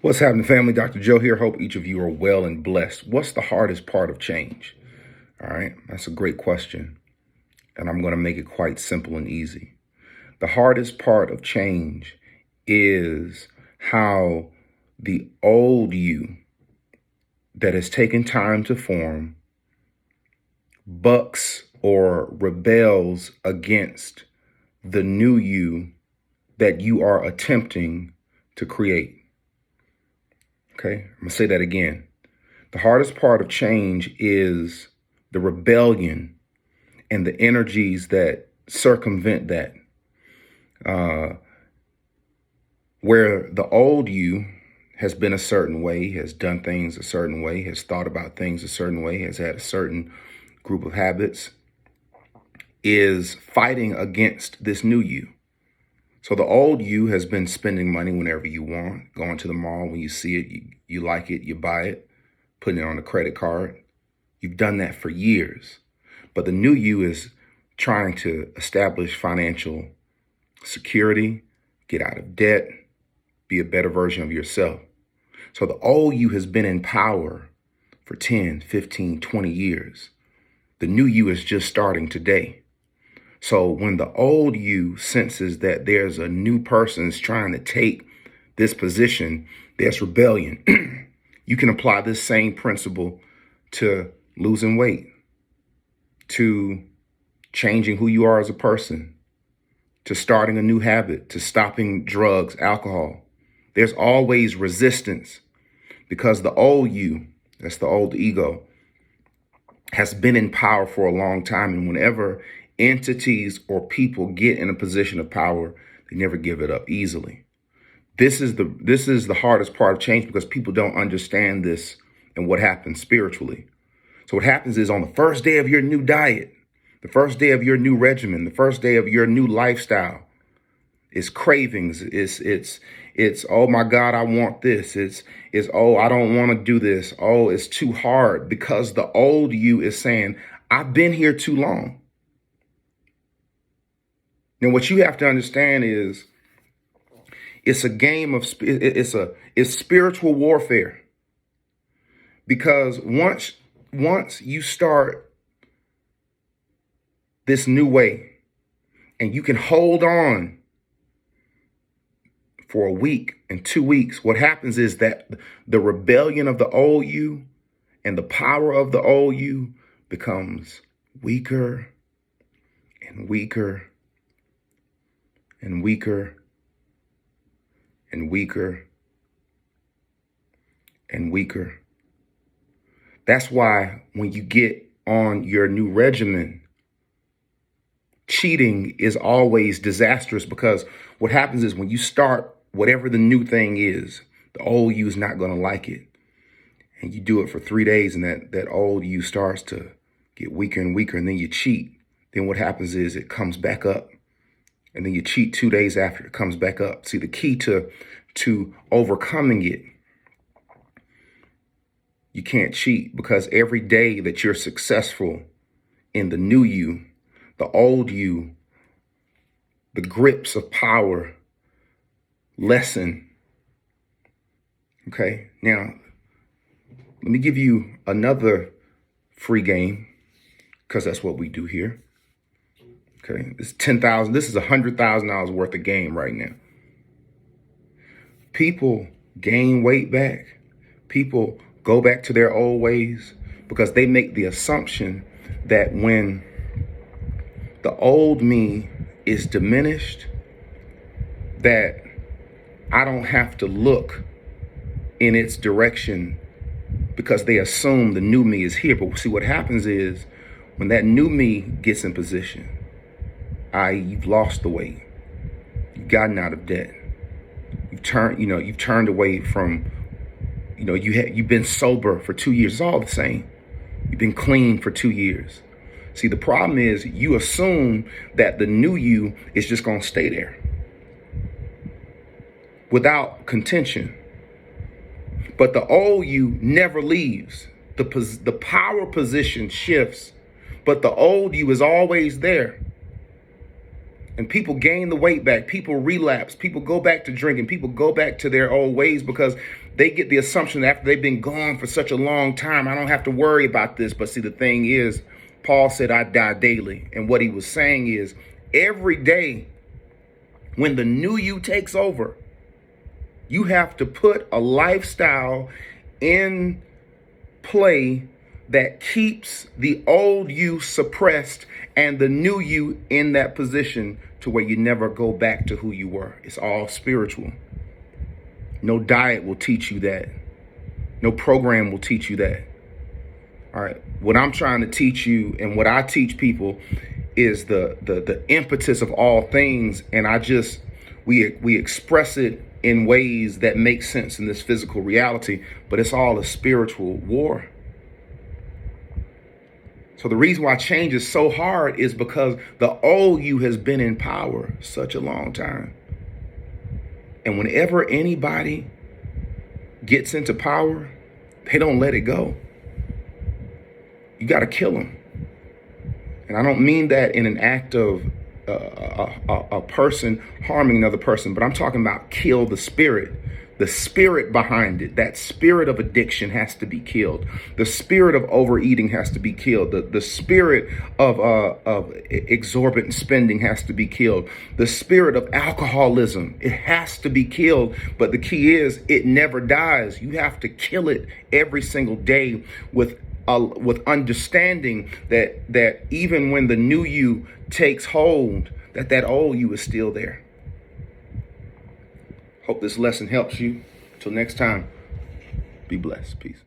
What's happening, family? Dr. Joe here. Hope each of you are well and blessed. What's the hardest part of change? All right, that's a great question. And I'm going to make it quite simple and easy. The hardest part of change is how the old you that has taken time to form bucks or rebels against the new you that you are attempting to create. Okay, I'm gonna say that again. The hardest part of change is the rebellion and the energies that circumvent that. Where the old you has been a certain way, has done things a certain way, has thought about things a certain way, has had a certain group of habits, is fighting against this new you. So the old you has been spending money whenever you want, going to the mall when you see it, you like it, you buy it, putting it on a credit card. You've done that for years. But the new you is trying to establish financial security, get out of debt, be a better version of yourself. So the old you has been in power for 10, 15, 20 years. The new you is just starting today. So when the old you senses that there's a new person is trying to take this position, there's rebellion. You can apply this same principle to losing weight, to changing who you are as a person, to starting a new habit, to stopping drugs, alcohol. There's always resistance because the old you, that's the old ego, has been in power for a long time. And whenever entities or people get in a position of power, they never give it up easily. This is the hardest part of change because people don't understand this and what happens spiritually. So what happens is on the first day of your new diet, the first day of your new regimen, the first day of your new lifestyle, it's cravings. It's oh my God, I want this. It's oh, I don't want to do this. Oh, it's too hard because the old you is saying, I've been here too long. Now, what you have to understand is it's a game of it's spiritual warfare, because once you start this new way and you can hold on for a week and 2 weeks, what happens is that the rebellion of the old you and the power of the old you becomes weaker and weaker and weaker and weaker and weaker. That's why when you get on your new regimen, cheating is always disastrous, because what happens is when you start whatever the new thing is, the old you is not going to like it. And you do it for 3 days and that old you starts to get weaker and weaker, and then you cheat. Then what happens is it comes back up. And then you cheat 2 days after it comes back up. See, the key to overcoming it, you can't cheat, because every day that you're successful in the new you, the old you, the grips of power lessen. Okay, now let me give you another free game, because that's what we do here. Okay, it's $10,000. This is $100,000 worth of game right now. People gain weight back. People go back to their old ways because they make the assumption that when the old me is diminished, that I don't have to look in its direction, because they assume the new me is here. But see, what happens is when that new me gets in position, i.e., you've lost the weight, you've gotten out of debt, you've turned away from, you've been sober for 2 years. It's all the same. You've been clean for 2 years. See, the problem is you assume that the new you is just going to stay there without contention. But the old you never leaves. The power position shifts, but the old you is always there. And people gain the weight back. People relapse. People go back to drinking. People go back to their old ways because they get the assumption that after they've been gone for such a long time, I don't have to worry about this. But see, the thing is, Paul said, I die daily. And what he was saying is every day when the new you takes over, you have to put a lifestyle in play that keeps the old you suppressed and the new you in that position to where you never go back to who you were. It's all spiritual. No diet will teach you that. No program will teach you that. All right. What I'm trying to teach you and what I teach people is the impetus of all things. And we express it in ways that make sense in this physical reality, but it's all a spiritual war. So the reason why change is so hard is because the old you has been in power such a long time. And whenever anybody gets into power, they don't let it go. You got to kill them. And I don't mean that in an act of a person harming another person, but I'm talking about kill the spirit behind it. That spirit of addiction has to be killed. The spirit of overeating has to be killed. The spirit of exorbitant spending has to be killed. The spirit of alcoholism, it has to be killed. But the key is it never dies. You have to kill it every single day with understanding that even when the new you takes hold, that old you is still there. Hope this lesson helps you. Till next time, be blessed. Peace.